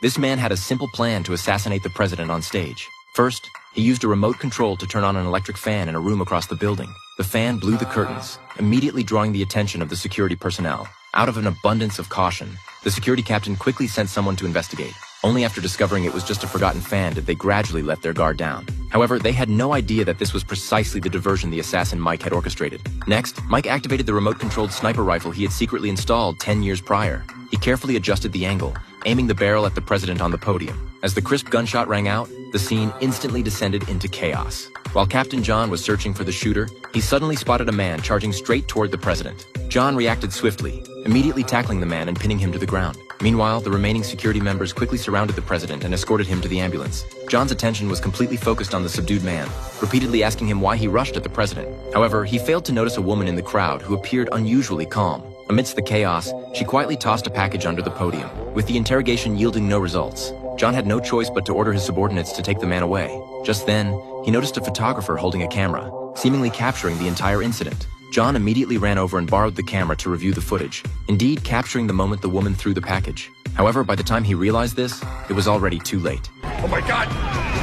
This man had a simple plan to assassinate the president on stage. First, he used a remote control to turn on an electric fan in a room across the building. The fan blew the curtains, immediately drawing the attention of the security personnel. Out of an abundance of caution, the security captain quickly sent someone to investigate. Only after discovering it was just a forgotten fan did they gradually let their guard down. However, they had no idea that this was precisely the diversion the assassin Mike had orchestrated. Next, Mike activated the remote-controlled sniper rifle he had secretly installed 10 years prior. He carefully adjusted the angle, aiming the barrel at the president on the podium. As the crisp gunshot rang out, the scene instantly descended into chaos. While Captain John was searching for the shooter, he suddenly spotted a man charging straight toward the president. John reacted swiftly, immediately tackling the man and pinning him to the ground. Meanwhile, the remaining security members quickly surrounded the president and escorted him to the ambulance. John's attention was completely focused on the subdued man, repeatedly asking him why he rushed at the president. However, he failed to notice a woman in the crowd who appeared unusually calm. Amidst the chaos, she quietly tossed a package under the podium, with the interrogation yielding no results. John had no choice but to order his subordinates to take the man away. Just then, he noticed a photographer holding a camera, seemingly capturing the entire incident. John immediately ran over and borrowed the camera to review the footage, indeed capturing the moment the woman threw the package. However, by the time he realized this, it was already too late. Oh my God!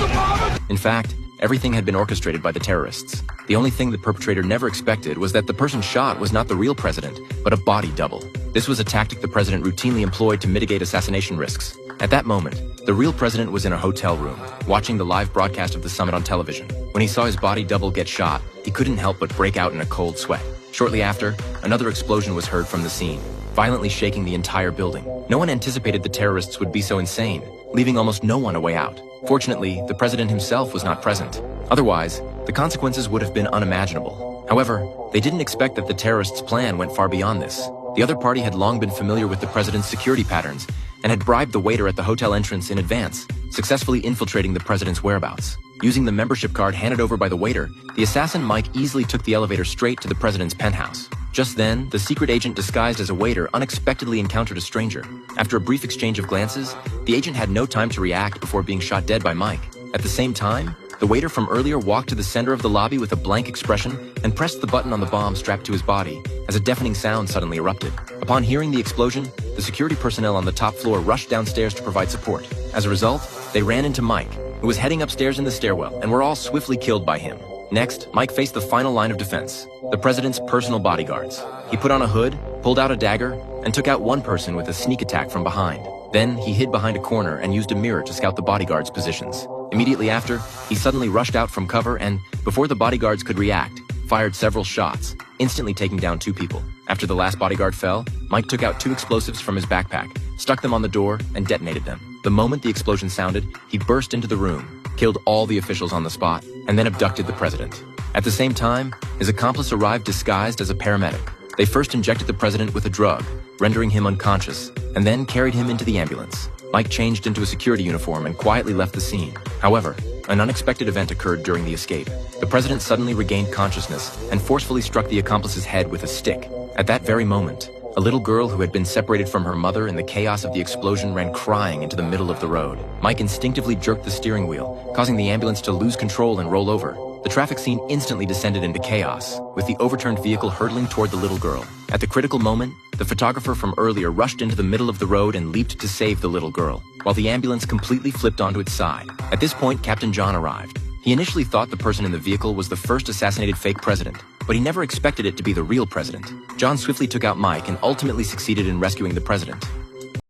The bomb! In fact, everything had been orchestrated by the terrorists. The only thing the perpetrator never expected was that the person shot was not the real president, but a body double. This was a tactic the president routinely employed to mitigate assassination risks. At that moment, the real president was in a hotel room, watching the live broadcast of the summit on television. When he saw his body double get shot, he couldn't help but break out in a cold sweat. Shortly after, another explosion was heard from the scene, violently shaking the entire building. No one anticipated the terrorists would be so insane, leaving almost no one a way out. Fortunately, the president himself was not present. Otherwise, the consequences would have been unimaginable. However, they didn't expect that the terrorists' plan went far beyond this. The other party had long been familiar with the president's security patterns and had bribed the waiter at the hotel entrance in advance, successfully infiltrating the president's whereabouts. Using the membership card handed over by the waiter, the assassin Mike easily took the elevator straight to the president's penthouse. Just then, the secret agent disguised as a waiter unexpectedly encountered a stranger. After a brief exchange of glances, the agent had no time to react before being shot dead by Mike. At the same time, the waiter from earlier walked to the center of the lobby with a blank expression and pressed the button on the bomb strapped to his body as a deafening sound suddenly erupted. Upon hearing the explosion, the security personnel on the top floor rushed downstairs to provide support. As a result, they ran into Mike, who was heading upstairs in the stairwell, and were all swiftly killed by him. Next, Mike faced the final line of defense, the president's personal bodyguards. He put on a hood, pulled out a dagger, and took out one person with a sneak attack from behind. Then, he hid behind a corner and used a mirror to scout the bodyguards' positions. Immediately after, he suddenly rushed out from cover and, before the bodyguards could react, fired several shots, instantly taking down 2 people. After the last bodyguard fell, Mike took out 2 explosives from his backpack, stuck them on the door, and detonated them. The moment the explosion sounded, he burst into the room, killed all the officials on the spot, and then abducted the president. At the same time, his accomplice arrived disguised as a paramedic. They first injected the president with a drug, rendering him unconscious, and then carried him into the ambulance. Mike changed into a security uniform and quietly left the scene. However, an unexpected event occurred during the escape. The president suddenly regained consciousness and forcefully struck the accomplice's head with a stick. At that very moment, a little girl who had been separated from her mother in the chaos of the explosion ran crying into the middle of the road. Mike instinctively jerked the steering wheel, causing the ambulance to lose control and roll over. The traffic scene instantly descended into chaos, with the overturned vehicle hurtling toward the little girl. At the critical moment, the photographer from earlier rushed into the middle of the road and leaped to save the little girl, while the ambulance completely flipped onto its side. At this point, Captain John arrived. He initially thought the person in the vehicle was the first assassinated fake president, but he never expected it to be the real president. John swiftly took out Mike and ultimately succeeded in rescuing the president.